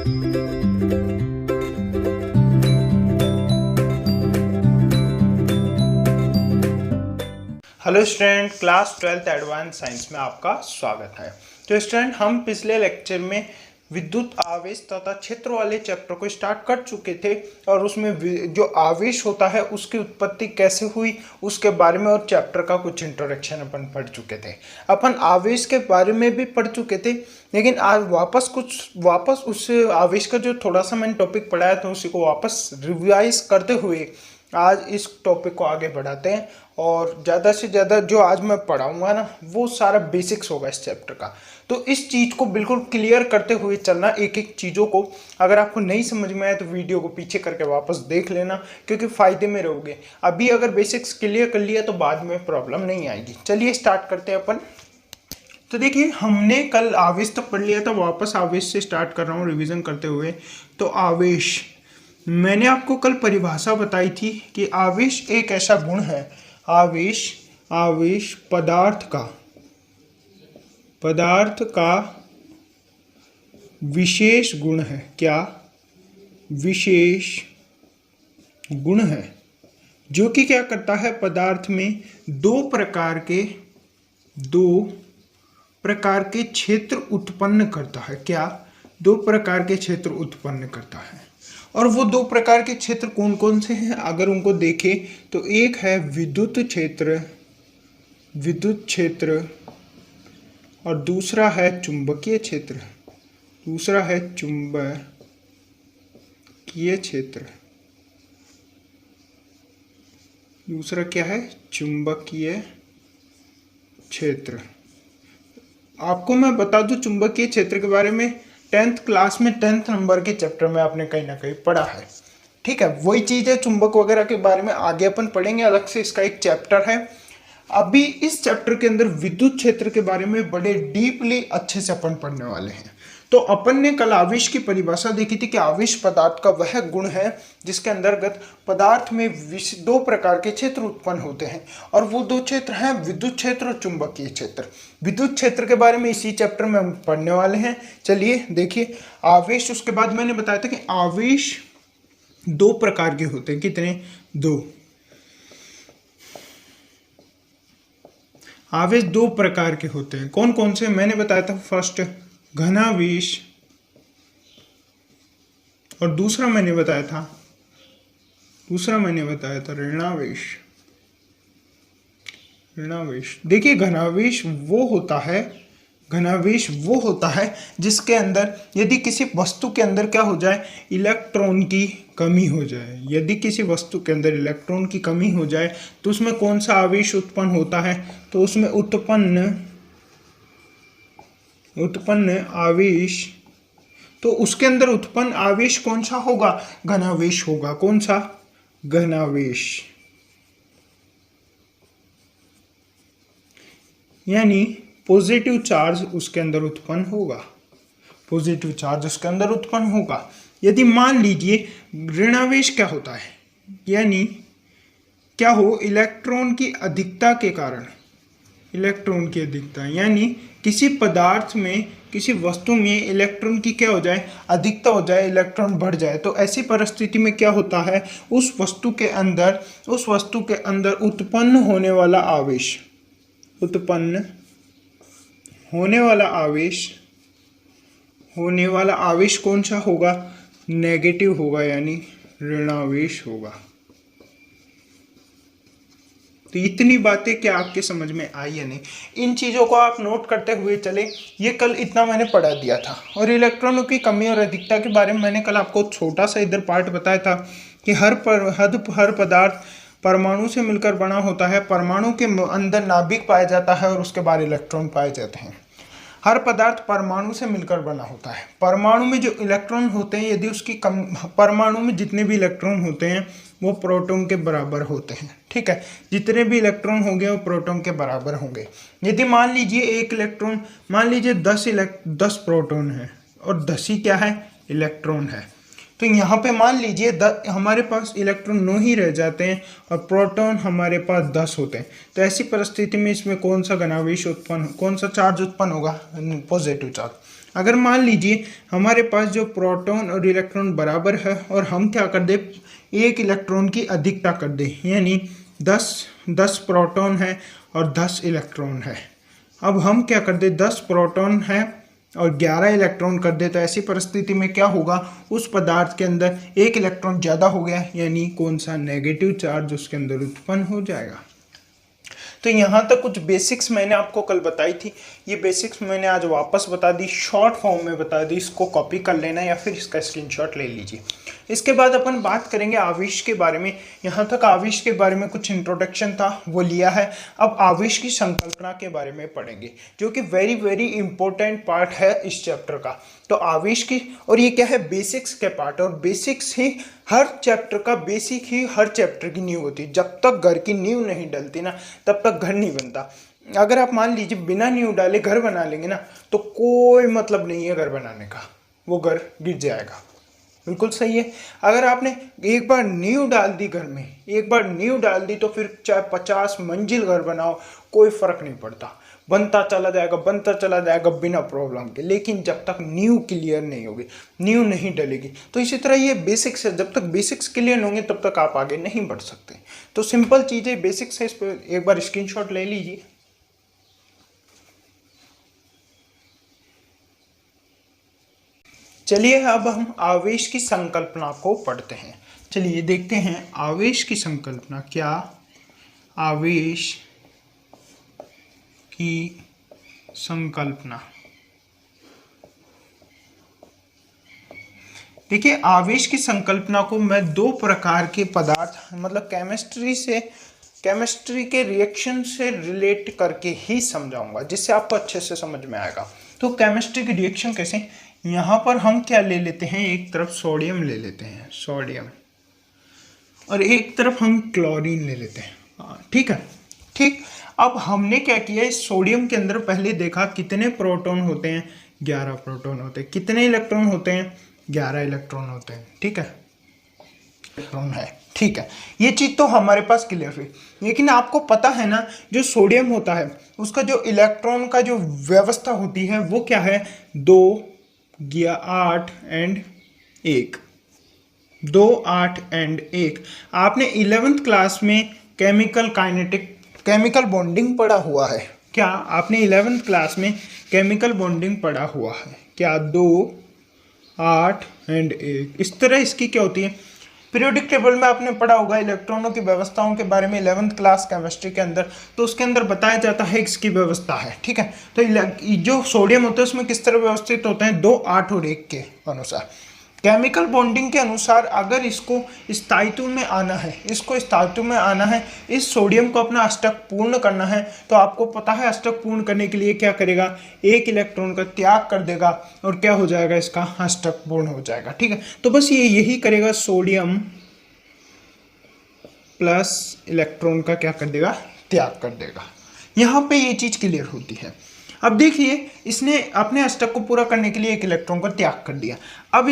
Hello student, class 12th advance science में आपका स्वागत है। तो स्टूडेंट, हम पिछले लेक्चर में विद्युत आवेश तथा क्षेत्र वाले चैप्टर को स्टार्ट कर चुके थे और उसमें जो आवेश होता है उसकी उत्पत्ति कैसे हुई उसके बारे में और चैप्टर का कुछ इंट्रोडक्शन अपन पढ़ चुके थे। अपन आवेश के बारे में भी पढ़ चुके थे, लेकिन आज वापस उस आवेश का जो थोड़ा सा मैंने टॉपिक पढ़ाया था उसी को वापस रिवाइज करते हुए आज इस टॉपिक को आगे बढ़ाते हैं और ज़्यादा से ज़्यादा जो आज मैं पढ़ाऊंगा ना वो सारा बेसिक्स होगा इस चैप्टर का। तो इस चीज़ को बिल्कुल क्लियर करते हुए चलना, एक एक चीज़ों को। अगर आपको नहीं समझ में आए तो वीडियो को पीछे करके वापस देख लेना, क्योंकि फ़ायदे में रहोगे। अभी अगर बेसिक्स क्लियर कर लिया तो बाद में प्रॉब्लम नहीं आएगी। चलिए स्टार्ट करते हैं अपन। तो देखिए, हमने कल आवेश तक पढ़ लिया था, वापस आवेश से स्टार्ट कर रहा हूँ रिविज़न करते हुए। तो आवेश, मैंने आपको कल परिभाषा बताई थी कि आवेश एक ऐसा गुण है, आवेश पदार्थ का विशेष गुण है। क्या? विशेष गुण है, जो कि क्या करता है, पदार्थ में दो प्रकार के क्षेत्र उत्पन्न करता है। क्या? दो प्रकार के क्षेत्र उत्पन्न करता है। और वो दो प्रकार के क्षेत्र कौन कौन से हैं अगर उनको देखें तो एक है विद्युत क्षेत्र और दूसरा है चुंबकीय क्षेत्र। दूसरा क्या है? चुंबकीय क्षेत्र। आपको मैं बता दूं, चुंबकीय क्षेत्र के बारे में 10th क्लास में 10th नंबर के चैप्टर में आपने कहीं ना कहीं पढ़ा है। ठीक है, वही चीज़ है। चुंबक वगैरह के बारे में आगे अपन पढ़ेंगे, अलग से इसका एक चैप्टर है। अभी इस चैप्टर के अंदर विद्युत क्षेत्र के बारे में बड़े डीपली अच्छे से अपन पढ़ने वाले हैं। तो अपन ने कल आवेश की परिभाषा देखी थी कि आवेश पदार्थ का वह गुण है जिसके अंतर्गत पदार्थ में दो प्रकार के क्षेत्र उत्पन्न होते हैं, और वो दो क्षेत्र हैं विद्युत क्षेत्र और चुंबकीय क्षेत्र। विद्युत क्षेत्र के बारे में इसी चैप्टर में हम पढ़ने वाले हैं। चलिए देखिए, आवेश, उसके बाद मैंने बताया था कि आवेश दो प्रकार के होते हैं। कितने? दो। आवेश दो प्रकार के होते हैं। कौन कौन से? मैंने बताया था, फर्स्ट घनावेश और दूसरा मैंने बताया ऋणावेश। देखिए, घनावेश वो होता है जिसके अंदर यदि किसी वस्तु के अंदर क्या हो जाए, इलेक्ट्रॉन की कमी हो जाए। यदि किसी वस्तु के अंदर इलेक्ट्रॉन की कमी हो जाए तो उसमें कौन सा आवेश उत्पन्न होता है? तो उसमें उत्पन्न आवेश, तो उसके अंदर उत्पन्न आवेश कौन सा होगा? घनावेश होगा। कौन सा? घनावेश। यानी पॉजिटिव चार्ज उसके अंदर उत्पन्न होगा। यदि मान लीजिए ऋणावेश क्या होता है, यानी क्या हो, इलेक्ट्रॉन की अधिकता के कारण, यानी किसी पदार्थ में, किसी वस्तु में इलेक्ट्रॉन की क्या हो जाए, अधिकता हो जाए, इलेक्ट्रॉन बढ़ जाए, तो ऐसी परिस्थिति में क्या होता है, उस वस्तु के अंदर उत्पन्न होने वाला आवेश कौन सा होगा? नेगेटिव होगा, यानी ऋणावेश होगा। तो इतनी बातें क्या आपके समझ में आई या नहीं? इन चीज़ों को आप नोट करते हुए चले। ये कल इतना मैंने पढ़ा दिया था। और इलेक्ट्रॉनों की कमी और अधिकता के बारे में मैंने कल आपको छोटा सा इधर पार्ट बताया था कि हर पदार्थ परमाणु से मिलकर बना होता है। परमाणु के अंदर नाभिक पाया जाता है और उसके बाद इलेक्ट्रॉन पाए जाते हैं। हर पदार्थ परमाणु से मिलकर बना होता है। परमाणु में जो इलेक्ट्रॉन होते हैं, यदि उसकी परमाणु में जितने भी इलेक्ट्रॉन होते हैं वो प्रोटॉन के बराबर होते हैं। ठीक है, जितने भी इलेक्ट्रॉन होंगे वो प्रोटॉन के बराबर होंगे। यदि मान लीजिए एक इलेक्ट्रॉन, मान लीजिए 10 प्रोटॉन है और 10 ही क्या है, इलेक्ट्रॉन है, तो यहाँ पे मान लीजिए हमारे पास इलेक्ट्रॉन 9 ही रह जाते हैं और प्रोटॉन हमारे पास 10 होते हैं। तो ऐसी परिस्थिति में इसमें कौन सा चार्ज उत्पन्न होगा? Positive charge. अगर मान लीजिए हमारे पास जो प्रोटॉन और इलेक्ट्रॉन बराबर है और हम क्या कर दे, एक इलेक्ट्रॉन की अधिकता कर दे, यानी 10 प्रोटॉन है और 10 इलेक्ट्रॉन है। अब हम क्या कर दे, 10 प्रोटॉन है और 11 इलेक्ट्रॉन कर दे, तो ऐसी परिस्थिति में क्या होगा, उस पदार्थ के अंदर एक इलेक्ट्रॉन ज़्यादा हो गया, यानी कौन सा, नेगेटिव चार्ज उसके अंदर उत्पन्न हो जाएगा। तो यहाँ तक कुछ बेसिक्स मैंने आपको कल बताई थी, ये बेसिक्स मैंने आज वापस बता दी, शॉर्ट फॉर्म में बता दी। इसको कॉपी कर लेना या फिर इसका स्क्रीनशॉट ले लीजिए। इसके बाद अपन बात करेंगे आवेश के बारे में। यहाँ तक आवेश के बारे में कुछ इंट्रोडक्शन था, वो लिया है। अब आवेश की संकल्पना के बारे में पढ़ेंगे, जो कि वेरी वेरी इंपॉर्टेंट पार्ट है इस चैप्टर का। तो आवेश की, और ये क्या है, बेसिक्स के पार्ट, और बेसिक्स ही हर चैप्टर का, बेसिक ही हर चैप्टर की नींव होती है। जब तक घर की नींव नहीं डलती ना, तब तक घर नहीं बनता। अगर आप मान लीजिए बिना नींव डाले घर बना लेंगे ना, तो कोई मतलब नहीं है घर बनाने का, वो घर गिर जाएगा। बिल्कुल सही है। अगर आपने एक बार नींव डाल दी घर में, एक बार नींव डाल दी, तो फिर चाहे 50 मंजिल घर बनाओ, कोई फर्क नहीं पड़ता, बनता चला जाएगा बिना प्रॉब्लम के। लेकिन जब तक नींव क्लियर नहीं होगी, नींव नहीं डलेगी, तो इसी तरह ये बेसिक्स है, जब तक बेसिक्स क्लियर होंगे तब तक आप आगे नहीं बढ़ सकते। तो सिंपल चीज़ें बेसिक्स है, इस पर एक बार स्क्रीनशॉट ले लीजिए। चलिए अब हम आवेश की संकल्पना को पढ़ते हैं। चलिए देखते हैं आवेश की संकल्पना क्या। आवेश की संकल्पना, देखिए आवेश की संकल्पना को मैं दो प्रकार के पदार्थ, मतलब केमिस्ट्री के रिएक्शन से रिलेट करके ही समझाऊंगा, जिससे आपको अच्छे से समझ में आएगा। तो केमिस्ट्री के रिएक्शन कैसे, यहाँ पर हम क्या ले लेते हैं, एक तरफ सोडियम ले लेते हैं, सोडियम, और एक तरफ हम क्लोरीन ले लेते हैं। ठीक है, ठीक। अब हमने क्या किया, इस सोडियम के अंदर पहले देखा कितने प्रोटॉन होते हैं, 11 प्रोटॉन होते हैं। कितने इलेक्ट्रॉन होते हैं, 11 इलेक्ट्रॉन होते हैं। ठीक है, इलेक्ट्रॉन है। ठीक है, ये चीज तो हमारे पास क्लियर हुई। लेकिन आपको पता है ना, जो सोडियम होता है उसका जो इलेक्ट्रॉन का जो व्यवस्था होती है वो क्या है, 2, 8 एंड 1, 2, 8 एंड 1। आपने 11th क्लास में केमिकल बॉन्डिंग पढ़ा हुआ है क्या? आपने 11th क्लास में केमिकल बॉन्डिंग पढ़ा हुआ है क्या? 2, 8 एंड 1, इस तरह इसकी क्या होती है, पीरियोडिक टेबल में आपने पढ़ा होगा इलेक्ट्रॉनों की व्यवस्थाओं के बारे में 11th क्लास केमिस्ट्री के अंदर। तो उसके अंदर बताया जाता है इसकी व्यवस्था है। ठीक है, तो जो सोडियम होता है उसमें किस तरह व्यवस्थित होते हैं, 2, 8 और 1 के अनुसार। केमिकल बॉन्डिंग के अनुसार अगर इसको स्थायित्व में आना है, इस सोडियम को अपना अष्टक पूर्ण करना है, तो आपको पता है अष्टक पूर्ण करने के लिए क्या करेगा, एक इलेक्ट्रॉन का त्याग कर देगा और क्या हो जाएगा, इसका अष्टक पूर्ण हो जाएगा। ठीक है, तो बस ये यही करेगा, सोडियम प्लस इलेक्ट्रॉन का क्या कर देगा, त्याग कर देगा। यहाँ पे ये चीज क्लियर होती है। अब देखिए, इसने अपने अष्टक को पूरा करने के लिए एक इलेक्ट्रॉन का त्याग कर दिया। अब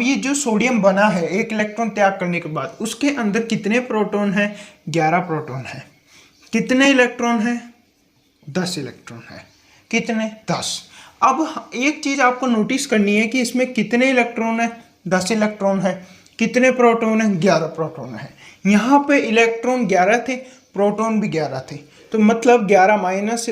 ये जो सोडियम बना है, एक इलेक्ट्रॉन त्याग करने के बाद उसके अंदर कितने प्रोटॉन हैं, 11 प्रोटॉन है। कितने इलेक्ट्रॉन है, 10 इलेक्ट्रॉन है। कितने, 10। अब एक चीज आपको नोटिस करनी है कि इसमें कितने इलेक्ट्रॉन है, 10 इलेक्ट्रॉन है। कितने प्रोटॉन है, 11 प्रोटॉन है। यहाँ पे इलेक्ट्रॉन 11 थे, प्रोटॉन भी 11 थे, तो मतलब 11 माइनस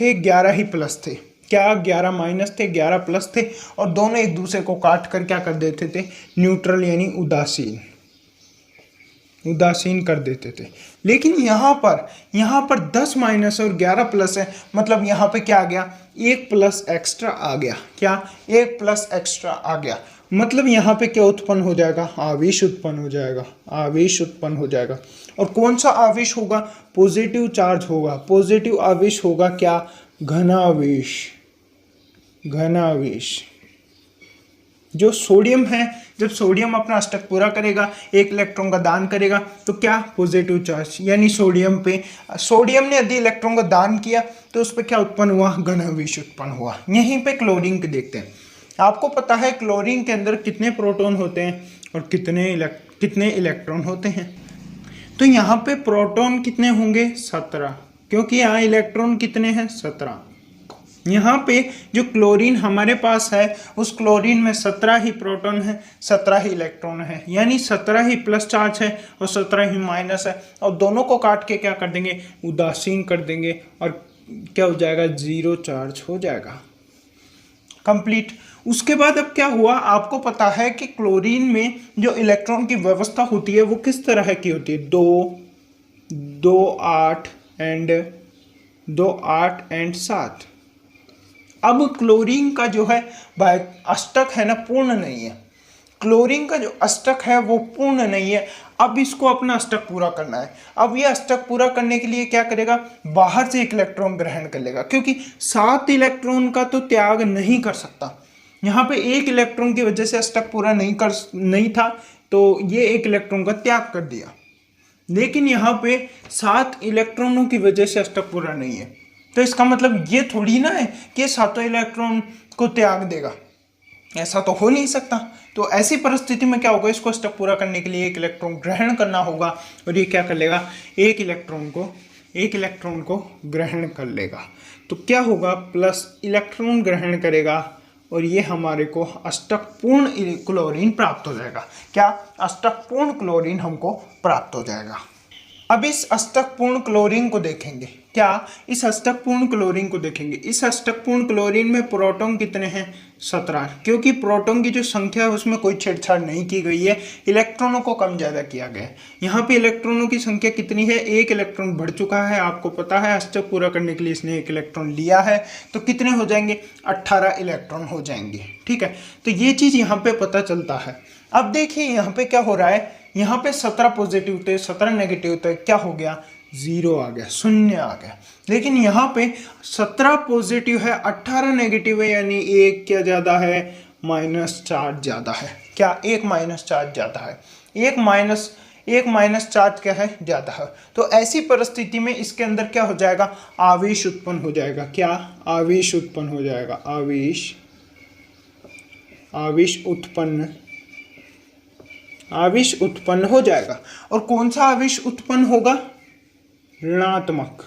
थे, 11 ही प्लस थे। क्या 11 माइनस थे, 11 प्लस थे, और दोनों एक दूसरे को काट कर क्या कर देते थे, न्यूट्रल यानी उदासीन कर देते थे। लेकिन यहाँ पर 10 माइनस और 11 प्लस है, मतलब यहाँ पे क्या आ गया, 1 प्लस एक्स्ट्रा आ गया। क्या, 1 प्लस एक्स्ट्रा आ गया, मतलब यहाँ पे क्या उत्पन्न हो जाएगा, आवेश उत्पन्न हो जाएगा। और कौन सा आवेश होगा, पॉजिटिव चार्ज होगा, पॉजिटिव आवेश होगा। क्या, घन आवेश। जो सोडियम है, जब सोडियम अपना अष्टक पूरा करेगा, एक इलेक्ट्रॉन का दान करेगा, तो क्या, पॉजिटिव चार्ज, यानी सोडियम ने यदि इलेक्ट्रॉन का दान किया तो उस पर क्या उत्पन्न हुआ, घन आवेश उत्पन्न हुआ। यहीं पे क्लोरीन के देखते हैं। आपको पता है क्लोरीन के अंदर कितने प्रोटॉन होते हैं और कितने इलेक्ट्रॉन होते हैं। तो यहाँ पे प्रोटॉन कितने होंगे, 17, क्योंकि यहाँ इलेक्ट्रॉन कितने हैं, 17। यहाँ पे जो क्लोरीन हमारे पास है उस क्लोरीन में 17 ही प्रोटॉन है, 17 ही इलेक्ट्रॉन है, यानी 17 ही प्लस चार्ज है और 17 ही माइनस है। और दोनों को काट के क्या कर देंगे, उदासीन कर देंगे और क्या हो जाएगा, जीरो चार्ज हो जाएगा, कंप्लीट। उसके बाद अब क्या हुआ, आपको पता है कि क्लोरीन में जो इलेक्ट्रॉन की व्यवस्था होती है वो किस तरह की होती है, 2 8 एंड 7। अब क्लोरीन का जो है अष्टक है ना, पूर्ण नहीं है। क्लोरीन का जो अष्टक है वो पूर्ण नहीं है। अब इसको अपना अष्टक पूरा करना है। अब ये अष्टक पूरा करने के लिए क्या करेगा, बाहर से एक इलेक्ट्रॉन ग्रहण कर लेगा, क्योंकि 7 इलेक्ट्रॉन का तो त्याग नहीं कर सकता। यहाँ पे एक इलेक्ट्रॉन की वजह से अष्टक पूरा नहीं था, तो ये एक इलेक्ट्रॉन का त्याग कर दिया। लेकिन यहाँ पे 7 इलेक्ट्रॉनों की वजह से अष्टक पूरा नहीं है, तो इसका मतलब ये थोड़ी ना है कि ये 7 इलेक्ट्रॉन को त्याग देगा, ऐसा तो हो नहीं सकता। तो ऐसी परिस्थिति में क्या होगा, इसको अष्टक पूरा करने के लिए एक इलेक्ट्रॉन ग्रहण करना होगा, और ये क्या कर लेगा, एक इलेक्ट्रॉन को ग्रहण कर लेगा। तो क्या होगा, प्लस इलेक्ट्रॉन ग्रहण करेगा और ये हमारे को अष्टक पूर्ण क्लोरीन प्राप्त हो जाएगा। क्या, अष्टक पूर्ण क्लोरीन हमको प्राप्त हो जाएगा। अब इस अष्टक पूर्ण क्लोरीन को देखेंगे, क्या इस अष्टक पूर्ण क्लोरीन को देखेंगे। इस अष्टक पूर्ण क्लोरीन में प्रोटॉन कितने हैं, 17, क्योंकि प्रोटॉन की जो संख्या है उसमें कोई छेड़छाड़ नहीं की गई है, इलेक्ट्रॉनों को कम ज़्यादा किया गया है। यहाँ पे इलेक्ट्रॉनों की संख्या कितनी है, एक इलेक्ट्रॉन बढ़ चुका है, आपको पता है अष्टक पूरा करने के लिए इसने एक इलेक्ट्रॉन लिया है, तो कितने हो जाएंगे, 18 इलेक्ट्रॉन हो जाएंगे। ठीक है, तो ये चीज़ यहाँ पे पता चलता है। अब देखिए यहाँ पे क्या हो रहा है, यहाँ पे 17 पॉजिटिव थे, 17 नेगेटिव थे, क्या हो गया, 0 आ गया, शून्य आ गया। लेकिन यहाँ पे 17 पॉजिटिव है, 18 नेगेटिव है, यानी एक क्या ज़्यादा है, माइनस चार्ज ज़्यादा है। क्या, एक माइनस चार्ज ज़्यादा है, एक माइनस चार्ज क्या है, ज़्यादा है। तो ऐसी परिस्थिति में इसके अंदर क्या हो जाएगा, आवेश उत्पन्न हो जाएगा। क्या, आवेश उत्पन्न हो जाएगा, आवेश उत्पन्न हो जाएगा। और कौन सा आवेश उत्पन्न होगा, ऋणात्मक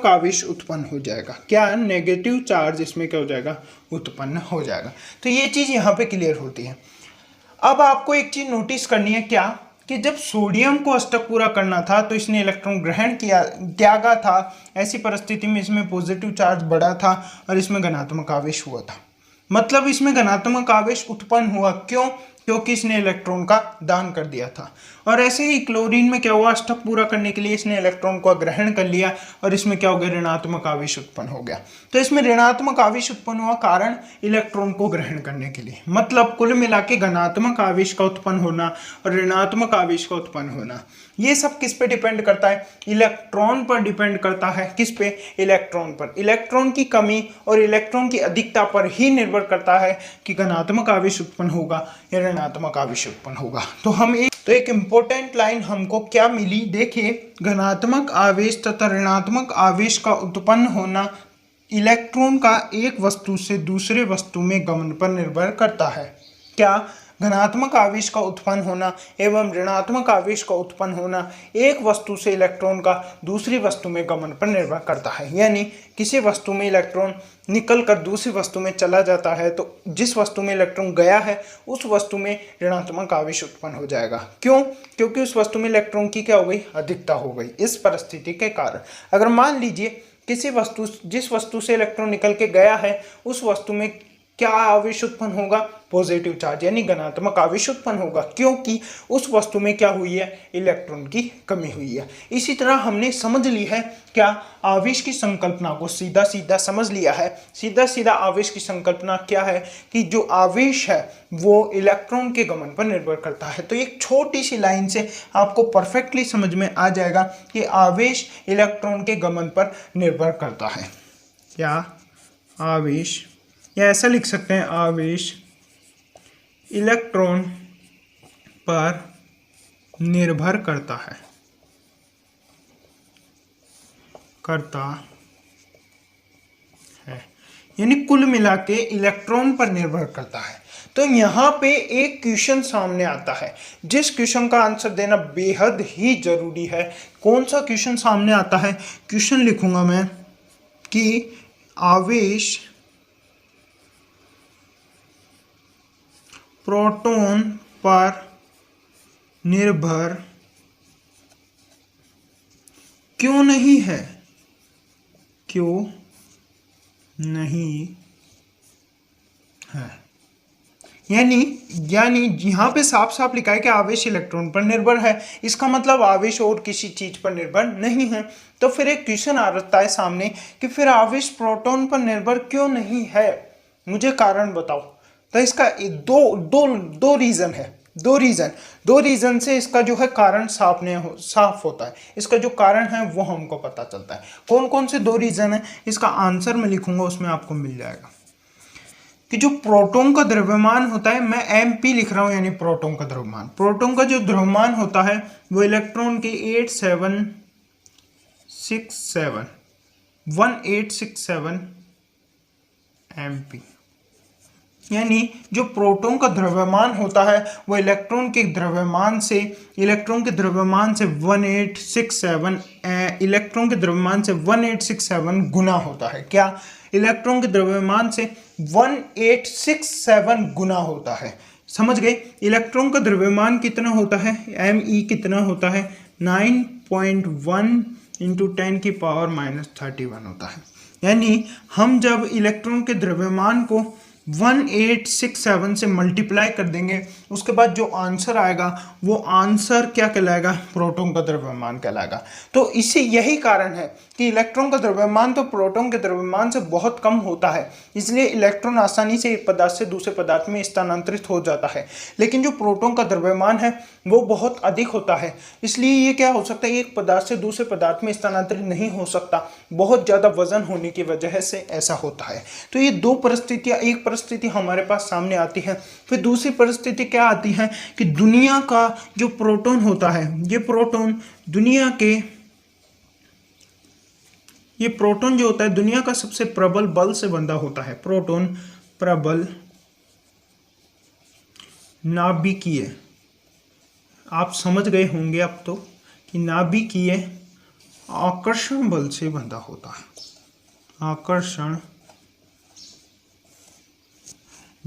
आवेश उत्पन्न हो जाएगा। क्या, नेगेटिव चार्ज इसमें क्या हो जाएगा, उत्पन्न हो जाएगा। तो ये चीज यहाँ पे क्लियर होती है। अब आपको एक चीज नोटिस करनी है, क्या कि जब सोडियम को अष्टक पूरा करना था तो इसने इलेक्ट्रॉन ग्रहण किया, त्यागा था। ऐसी परिस्थिति में इसमें पॉजिटिव चार्ज बढ़ा था और इसमें धनात्मक आवेश हुआ था, मतलब इसमें धनात्मक आवेश उत्पन्न हुआ। क्यों, क्योंकि इसने इलेक्ट्रॉन का दान कर दिया था। और ऐसे ही क्लोरीन में क्या हुआ, अष्टक पूरा करने के लिए इसने इलेक्ट्रॉन को ग्रहण कर लिया और इसमें क्या हो गया, ऋणात्मक आवेश उत्पन्न हो गया। तो इसमें ऋणात्मक आवेश उत्पन्न हुआ कारण इलेक्ट्रॉन को ग्रहण करने के लिए, मतलब कुल मिला के धनात्मक आवेश का उत्पन्न होना और ऋणात्मक आवेश का उत्पन्न होना, ये सब किस पे डिपेंड करता है, इलेक्ट्रॉन पर डिपेंड करता है। किस पे, इलेक्ट्रॉन पर। इलेक्ट्रॉन की कमी और इलेक्ट्रॉन की अधिकता पर ही निर्भर करता है कि धनात्मक आवेश उत्पन्न होगा या ऋणात्मक आवेश उत्पन्न होगा। तो एक इंपॉर्टेंट लाइन हमको क्या मिली, देखिए, धनात्मक आवेश तथा ऋणात्मक आवेश का उत्पन्न होना इलेक्ट्रॉन का एक वस्तु से दूसरे वस्तु में गमन पर निर्भर करता है। क्या, धनात्मक आवेश का उत्पन्न होना एवं ऋणात्मक आवेश का उत्पन्न होना एक वस्तु से इलेक्ट्रॉन का दूसरी वस्तु में गमन पर निर्भर करता है। यानी किसी वस्तु में इलेक्ट्रॉन निकल कर दूसरी वस्तु में चला जाता है, तो जिस वस्तु में इलेक्ट्रॉन गया है उस वस्तु में ऋणात्मक आवेश उत्पन्न हो जाएगा। क्यों, क्योंकि उस वस्तु में इलेक्ट्रॉन की क्या हो गई, अधिकता हो गई। इस परिस्थिति के कारण अगर मान लीजिए जिस वस्तु से इलेक्ट्रॉन निकल के गया है उस वस्तु में क्या आवेश उत्पन्न होगा, पॉजिटिव चार्ज, यानी धनात्मक आवेश उत्पन्न होगा, क्योंकि उस वस्तु में क्या हुई है, इलेक्ट्रॉन की कमी हुई है। इसी तरह हमने समझ ली है क्या, आवेश की संकल्पना को सीधा सीधा समझ लिया है। सीधा आवेश की संकल्पना क्या है कि जो आवेश है वो इलेक्ट्रॉन के गमन पर निर्भर करता है। तो एक छोटी सी लाइन से आपको परफेक्टली समझ में आ जाएगा कि आवेश इलेक्ट्रॉन के गमन पर निर्भर करता है। क्या, आवेश, या ऐसा लिख सकते हैं, आवेश इलेक्ट्रॉन पर निर्भर करता है, यानी कुल मिला के इलेक्ट्रॉन पर निर्भर करता है। तो यहाँ पे एक क्वेश्चन सामने आता है, जिस क्वेश्चन का आंसर देना बेहद ही जरूरी है। कौन सा क्वेश्चन सामने आता है? क्वेश्चन लिखूंगा मैं कि आवेश प्रोटॉन पर निर्भर क्यों नहीं है? क्यों नहीं है? यानी यहाँ पे साफ साफ लिखा है कि आवेश इलेक्ट्रॉन पर निर्भर है, इसका मतलब आवेश और किसी चीज पर निर्भर नहीं है। तो फिर एक क्वेश्चन आ है सामने कि फिर आवेश प्रोटॉन पर निर्भर क्यों नहीं है, मुझे कारण बताओ। तो इसका दो रीजन है, दो रीजन से इसका जो है कारण साफ होता है। इसका जो कारण है वो हमको पता चलता है। कौन कौन से दो रीजन है, इसका आंसर मैं लिखूंगा, उसमें आपको मिल जाएगा कि जो प्रोटॉन का द्रव्यमान होता है, मैं MP लिख रहा हूं, यानी प्रोटॉन का द्रव्यमान, प्रोटॉन का जो द्रव्यमान होता है वो इलेक्ट्रॉन के 1867 MP, यानी जो प्रोटॉन का द्रव्यमान होता है वो इलेक्ट्रॉन के द्रव्यमान से 1867 गुना होता है। क्या? इलेक्ट्रॉन के द्रव्यमान से 1867 गुना होता है। समझ गए? इलेक्ट्रॉन का द्रव्यमान कितना होता है? Me कितना होता है? 9.1 इंटू 10⁻³ होता है। यानी हम जब इलेक्ट्रॉन के द्रव्यमान को 1867 से मल्टीप्लाई कर देंगे, उसके बाद जो आंसर आएगा वो आंसर क्या कहलाएगा? प्रोटॉन का द्रव्यमान कहलाएगा। तो इससे यही कारण है कि इलेक्ट्रॉन का द्रव्यमान तो प्रोटॉन के द्रव्यमान से बहुत कम होता है, इसलिए इलेक्ट्रॉन आसानी से एक पदार्थ से दूसरे पदार्थ में स्थानांतरित हो जाता है। लेकिन जो प्रोटॉन का द्रव्यमान है वो बहुत अधिक होता है, इसलिए ये क्या हो सकता है, एक पदार्थ से दूसरे पदार्थ में स्थानांतरित नहीं हो सकता, बहुत ज़्यादा वजन होने की वजह से ऐसा होता है। तो ये दो परिस्थितियाँ, एक परिस्थिति हमारे पास सामने आती है, फिर दूसरी परिस्थिति क्या आती है कि दुनिया का जो प्रोटॉन होता है, ये प्रोटॉन जो होता है दुनिया का सबसे प्रबल बल से बंधा होता है। प्रोटॉन प्रबल नाभिकीय, आप समझ गए होंगे अब तो कि नाभिकीय आकर्षण बल से बंधा होता है। आकर्षण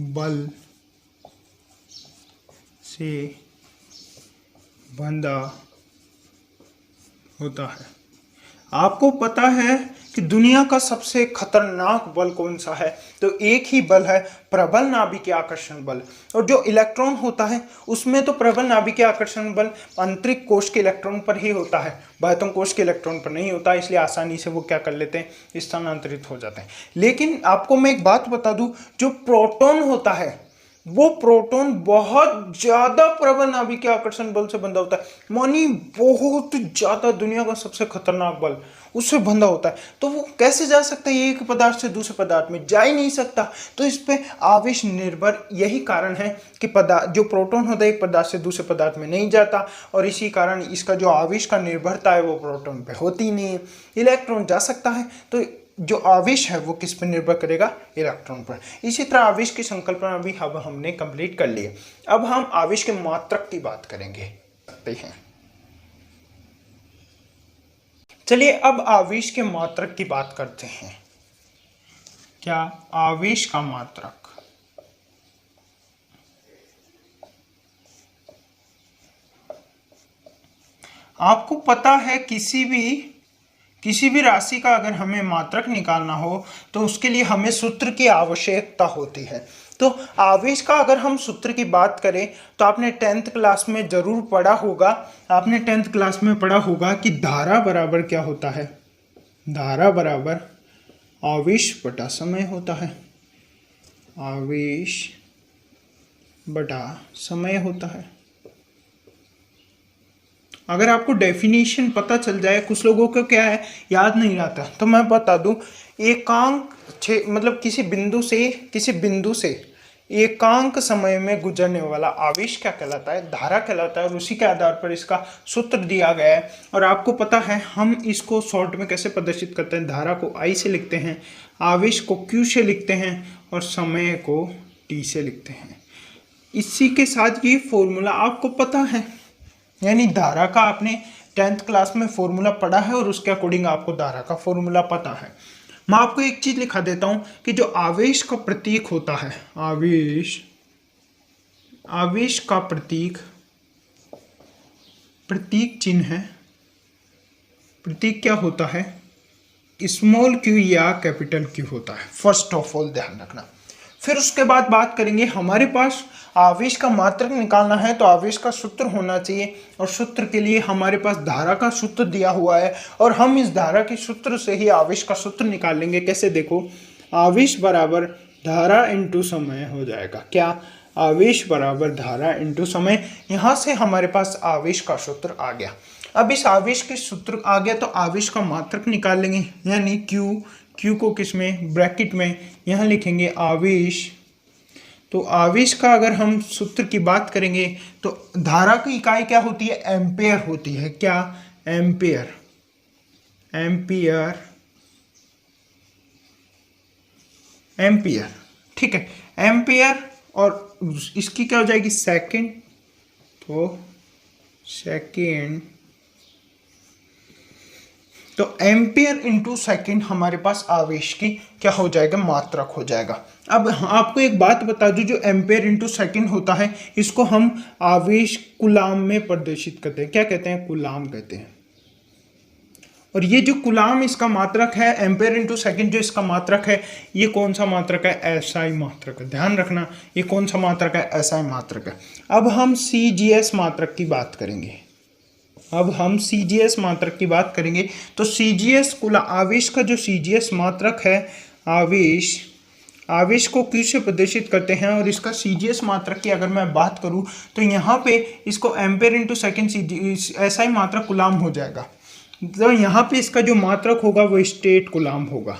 बल से बंधा होता है। आपको पता है कि दुनिया का सबसे खतरनाक बल कौन सा है? तो एक ही बल है, प्रबल नाभिकीय आकर्षण बल। और जो इलेक्ट्रॉन होता है उसमें तो प्रबल नाभिकीय आकर्षण बल आंतरिक कोश के इलेक्ट्रॉन पर ही होता है, बाह्य कोश के इलेक्ट्रॉन पर नहीं होता, इसलिए आसानी से वो क्या कर लेते हैं, स्थानांतरित हो जाते हैं। लेकिन आपको मैं एक बात बता दूं, जो प्रोटॉन होता है वो प्रोटॉन बहुत ज्यादा प्रबल नाभिकीय आकर्षण बल से बंधा होता है, मानी बहुत ज्यादा, दुनिया का सबसे खतरनाक बल उससे बंधा होता है। तो वो कैसे जा सकता है? एक पदार्थ से दूसरे पदार्थ में जा ही नहीं सकता। तो इस पे आवेश निर्भर यही कारण है कि जो प्रोटॉन होता है एक पदार्थ से दूसरे पदार्थ में नहीं जाता, और इसी कारण इसका जो आवेश का निर्भरता है वो प्रोटॉन पे होती नहीं है। इलेक्ट्रॉन जा सकता है, तो जो आवेश है वो किस पर निर्भर करेगा? इलेक्ट्रॉन पर। इसी तरह आवेश की संकल्पना भी अब हमने कंप्लीट कर ली है। अब हम आवेश के मात्रक की बात करेंगे। चलिए अब आवेश के मात्रक की बात करते हैं। क्या आवेश का मात्रक? आपको पता है किसी भी राशि का अगर हमें मात्रक निकालना हो तो उसके लिए हमें सूत्र की आवश्यकता होती है। तो आवेश का अगर हम सूत्र की बात करें तो आपने 10th क्लास में जरूर पढ़ा होगा, कि धारा बराबर क्या होता है? धारा बराबर आवेश बटा समय होता है। आवेश बटा समय होता है। अगर आपको डेफिनेशन पता चल जाए, कुछ लोगों को क्या है याद नहीं रहता, तो मैं बता दूं, एकांक मतलब किसी बिंदु से एकांक समय में गुजरने वाला आवेश क्या कहलाता है? धारा कहलाता है। और उसी के आधार पर इसका सूत्र दिया गया है। और आपको पता है हम इसको शॉर्ट में कैसे प्रदर्शित करते हैं? धारा को I से लिखते हैं, आवेश को Q से लिखते हैं और समय को T से लिखते हैं। इसी के साथ ये फॉर्मूला आपको पता है, यानी धारा का आपने 10th क्लास में फॉर्मूला पढ़ा है और उसके अकॉर्डिंग आपको धारा का फॉर्मूला पता है। मैं आपको एक चीज लिखा देता हूं कि जो आवेश का प्रतीक होता है, आवेश का प्रतीक चिन्ह है, प्रतीक क्या होता है, स्मॉल क्यू या कैपिटल क्यू होता है। फर्स्ट ऑफ ऑल ध्यान रखना। फिर उसके बाद बात करेंगे, हमारे पास आवेश का मात्रक निकालना है तो आवेश का सूत्र होना चाहिए, और सूत्र के लिए हमारे पास धारा का सूत्र दिया हुआ है, और हम इस धारा के सूत्र से ही आवेश का सूत्र निकाल लेंगे। कैसे, देखो, आवेश बराबर धारा इंटू समय हो जाएगा। क्या, आवेश बराबर धारा इंटू समय। यहाँ से हमारे पास आवेश का सूत्र आ गया। अब इस आवेश के सूत्र आ गया तो आवेश का मात्रक निकाल लेंगे, यानी क्यू को किस में, ब्रैकेट में यहाँ लिखेंगे आवेश। तो आवेश का अगर हम सूत्र की बात करेंगे तो धारा की इकाई क्या होती है, एम्पेयर होती है। क्या, एम्पेयर, ठीक है, एम्पेयर। और इसकी क्या हो जाएगी, सेकंड, तो सेकंड, तो एम्पियर इंटू सेकेंड हमारे पास आवेश की क्या हो जाएगा, मात्रक हो जाएगा। अब आपको एक बात बता दूं, जो एम्पियर इंटू सेकेंड होता है इसको हम आवेश कुलाम में प्रदर्शित करते हैं। क्या कहते हैं, कुलाम कहते हैं। और ये जो कुलाम इसका मात्रक है, एम्पियर इंटू सेकेंड जो इसका मात्रक है, ये कौन सा मात्रक है, एसआई मात्रक है। ध्यान रखना, ये कौन सा मात्रक है, एसआई मात्रक है। अब हम सीजीएस मात्रक की बात करेंगे। मात्रक की बात करेंगे तो सीजीएस आवेश का जो सीजीएस मात्रक है, आवेश को क्यू से प्रदर्शित करते हैं, और इसका सीजीएस मात्रक की अगर मैं बात करूं तो यहाँ पे इसको एम्पेयर इंटू सेकेंड एसआई मात्रक गुलाम हो जाएगा। तो यहाँ पे इसका जो मात्रक होगा वो स्टेट गुलाम होगा।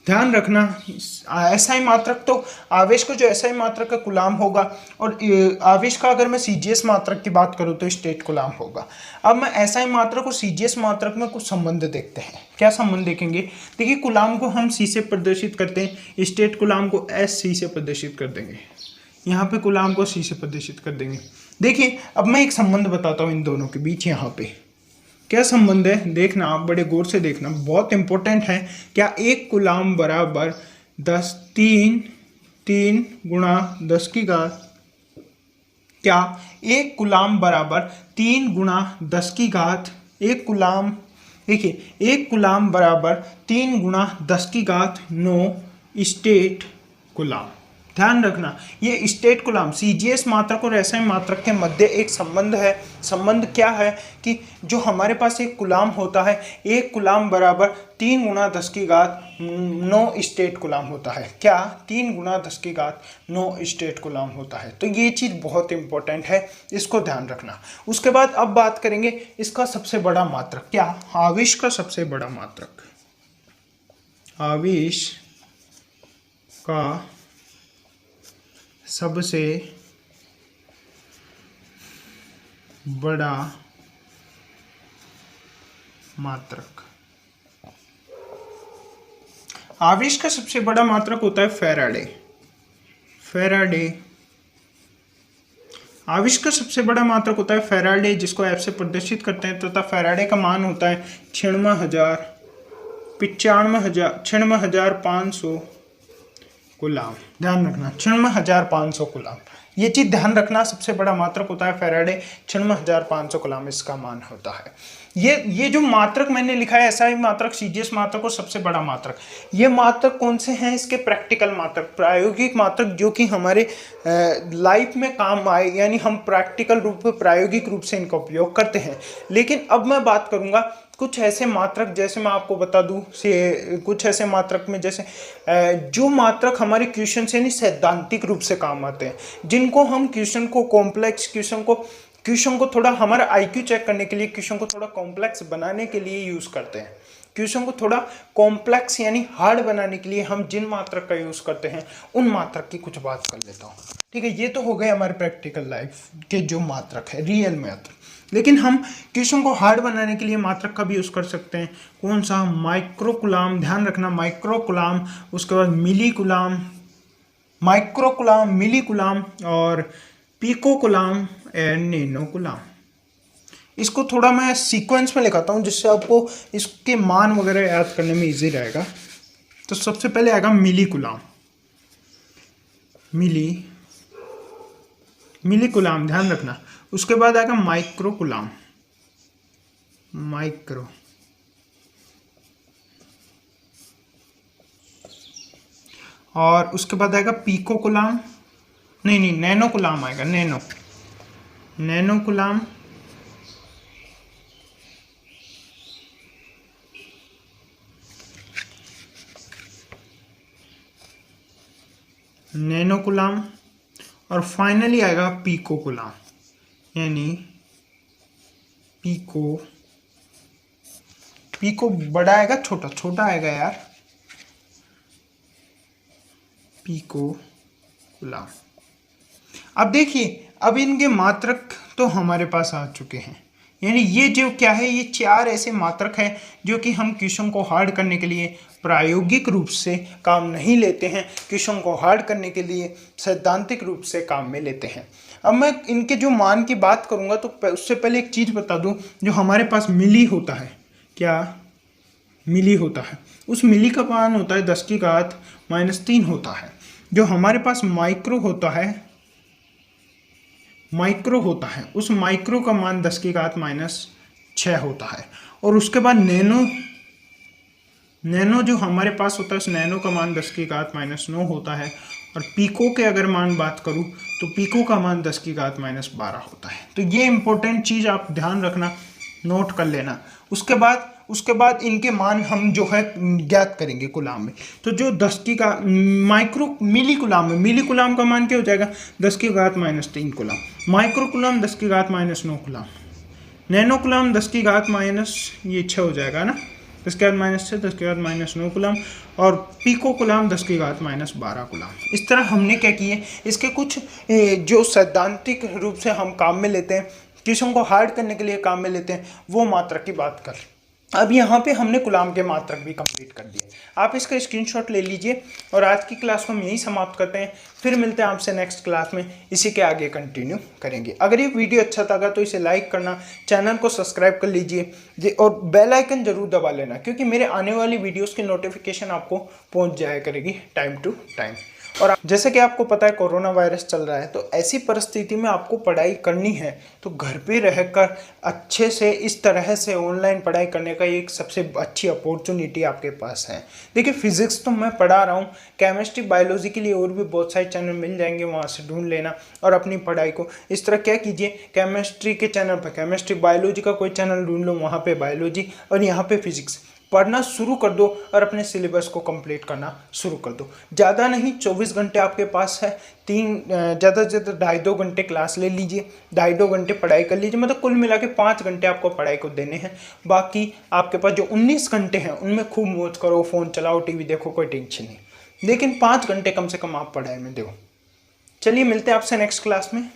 ध्यान रखना, एसआई मात्रक तो आवेश को जो एसआई मात्रक का गुलाम होगा, और आवेश का अगर मैं सीजीएस मात्रक की बात करूं तो स्टेट गुलाम होगा। अब मैं एसआई मात्रक और सीजीएस मात्रक में कुछ संबंध देखते हैं। क्या संबंध देखेंगे, देखिए, गुलाम को हम सी से प्रदर्शित करते हैं, स्टेट गुलाम को एस सी से प्रदर्शित कर देंगे, यहाँ पे गुलाम को सी से प्रदर्शित कर देंगे। देखिए, अब मैं एक संबंध बताता हूँ इन दोनों के बीच। यहाँ पे क्या संबंध है, देखना, आप बड़े गौर से देखना, बहुत इंपॉर्टेंट है। क्या, एक गुलाम बराबर 3 गुणा 10 की घात, क्या एक गुलाम बराबर 3 गुणा 10 की घात, एक गुलाम, देखिए, एक गुलाम बराबर 3 गुणा 10 की घात 9 स्टेट गुलाम। ध्यान रखना, ये स्टेट गुलाम सीजीएस मात्रक और एसआई मात्रक के मध्य एक संबंध है। संबंध क्या है कि जो हमारे पास एक गुलाम होता है, एक गुलाम बराबर 3 गुणा 10 की घात 9 स्टेट गुलाम होता है। क्या, 3 गुणा 10 की घात 9 स्टेट गुलाम होता है। तो ये चीज़ बहुत इंपॉर्टेंट है, इसको ध्यान रखना। उसके बाद अब बात करेंगे इसका सबसे बड़ा मात्रक। क्या, आवेश का सबसे बड़ा मात्रक, आवेश का सबसे बड़ा मात्रक, आवेश का सबसे बड़ा मात्रक होता है फैराडे। आवेश का सबसे बड़ा मात्रक होता है फैराडे, जिसको एफ से प्रदर्शित करते हैं, तथा फैराडे का मान होता है 96,500 गुलाम। ध्यान रखना, 96,500 गुलाम, ये चीज ध्यान रखना। सबसे बड़ा मात्रक होता है फैराडे, 96,500 गुलाम इसका मान होता है। ये जो मात्रक मैंने लिखा है, एसआई मात्रक, सीजीएस मात्रक और सबसे बड़ा मात्रक, ये मात्रक कौन से हैं, इसके प्रैक्टिकल मात्रक, प्रायोगिक मात्रक, जो कि हमारे लाइफ में काम आए, यानी हम प्रैक्टिकल रूप में, प्रायोगिक रूप से इनका उपयोग करते हैं। लेकिन अब मैं बात करूंगा कुछ ऐसे मात्रक, जैसे मैं आपको बता दूं कुछ ऐसे मात्रक में, जैसे जो मात्रक हमारे क्वेश्चन से नहीं सैद्धांतिक रूप से काम आते हैं, जिनको हम क्वेश्चन को कॉम्प्लेक्स, क्वेश्चन को थोड़ा हमारा आईक्यू चेक करने के लिए, क्वेश्चन को थोड़ा कॉम्प्लेक्स बनाने के लिए यूज करते हैं। क्वेश्चन को थोड़ा कॉम्प्लेक्स यानी हार्ड बनाने के लिए हम जिन मात्रक का यूज करते हैं, उन मात्रक की कुछ बात कर लेता हूँ। ठीक है, ये तो हो गए हमारे प्रैक्टिकल लाइफ के जो मात्रक है, रियल मात्रक। लेकिन हम क्वेश्चन को हार्ड बनाने के लिए मात्रक का भी यूज़ कर सकते हैं। कौन सा? Micro coulomb. ध्यान रखना, माइक्रो कूलाम, उसके बाद milli coulomb, micro coulomb, milli coulomb और pico coulomb and nano coulomb. इसको थोड़ा मैं सीक्वेंस में लिखाता हूँ जिससे आपको इसके मान वगैरह याद करने में इजी रहेगा। तो सबसे पहले आएगा मिली कूलाम, मिली कूलाम, ध्यान रखना। उसके बाद आएगा माइक्रो कूलाम, माइक्रो, और उसके बाद आएगा पिको कूलाम, नहीं नैनो कूलाम आएगा, नैनो कूलाम, नैनो कूलाम, और फाइनली आएगा पिको कूलाम, यानी पिको बड़ा आएगा, छोटा आएगा यार, पिको कूलाम। अब देखिए, अब इनके मात्रक तो हमारे पास आ चुके हैं, यानी ये जो क्या है, ये 4 ऐसे मात्रक हैं जो कि हम क्वेश्चन को हार्ड करने के लिए प्रायोगिक रूप से काम नहीं लेते हैं, क्वेश्चन को हार्ड करने के लिए सैद्धांतिक रूप से काम में लेते हैं। अब मैं इनके जो मान की बात करूंगा तो उससे पहले एक चीज़ बता दूं, जो हमारे पास मिली होता है, क्या मिली होता है, उस मिली का मान होता है 10⁻³ होता है। जो हमारे पास माइक्रो होता है, उस माइक्रो का मान 10⁻6 होता है। और उसके बाद नैनो जो हमारे पास होता है, उस नैनो का मान 10⁻9 होता है। और पिको के अगर मान बात करूं तो पिको का मान 10⁻12 होता है। तो ये इंपॉर्टेंट चीज़ आप ध्यान रखना, नोट कर लेना। उसके बाद इनके मान हम जो है ज्ञात करेंगे कूलाम में। तो जो मिली कूलाम का मान क्या हो जाएगा? 10⁻³ coulomb. Micro coulomb 10⁻9 coulomb. Nano coulomb 10⁻6 हो जाएगा ना, 10⁻6, 10⁻9 कूलाम। और पिको कूलाम 10⁻12 कूलाम। इस तरह हमने क्या किए, इसके कुछ जो सैद्धांतिक रूप से हम काम में लेते हैं, क्वेश्चन को हार्ड करने के लिए काम में लेते हैं, वो मात्रक की बात कर। अब यहाँ पे हमने कूलाम के मात्रक भी कंप्लीट कर दिए। आप इसका स्क्रीनशॉट ले लीजिए और आज की क्लास को हम यहीं समाप्त करते हैं। फिर मिलते हैं आपसे नेक्स्ट क्लास में, इसी के आगे कंटिन्यू करेंगे। अगर ये वीडियो अच्छा लगा तो इसे लाइक करना, चैनल को सब्सक्राइब कर लीजिए और बेल आइकन जरूर दबा लेना, क्योंकि मेरे आने वाली वीडियोज़ की नोटिफिकेशन आपको पहुँच जाया करेगी टाइम टू टाइम। और जैसे कि आपको पता है कोरोना वायरस चल रहा है, तो ऐसी परिस्थिति में आपको पढ़ाई करनी है तो घर पे रहकर अच्छे से इस तरह से ऑनलाइन पढ़ाई करने का एक सबसे अच्छी अपॉर्चुनिटी आपके पास है। देखिए, फिजिक्स तो मैं पढ़ा रहा हूँ, केमिस्ट्री बायोलॉजी के लिए और भी बहुत सारे चैनल मिल जाएंगे, वहाँ से ढूंढ लेना और अपनी पढ़ाई को इस तरह क्या कीजिए, केमिस्ट्री के चैनल पर केमिस्ट्री, बायोलॉजी का कोई चैनल ढूंढ लो, वहाँ पर बायोलॉजी और यहाँ पर फिजिक्स पढ़ना शुरू कर दो और अपने सिलेबस को कंप्लीट करना शुरू कर दो। ज़्यादा नहीं, 24 घंटे आपके पास है, ज़्यादा से ज़्यादा 2.5-2 घंटे क्लास ले लीजिए, 2.5-2 घंटे पढ़ाई कर लीजिए, मतलब कुल मिला के 5 घंटे आपको पढ़ाई को देने हैं। बाकी आपके पास जो 19 घंटे हैं उनमें खूब मौज करो, फ़ोन चलाओ, टीवी देखो, कोई टेंशन नहीं, लेकिन 5 घंटे कम से कम आप पढ़ाई में दो। चलिए मिलते हैं आपसे नेक्स्ट क्लास में।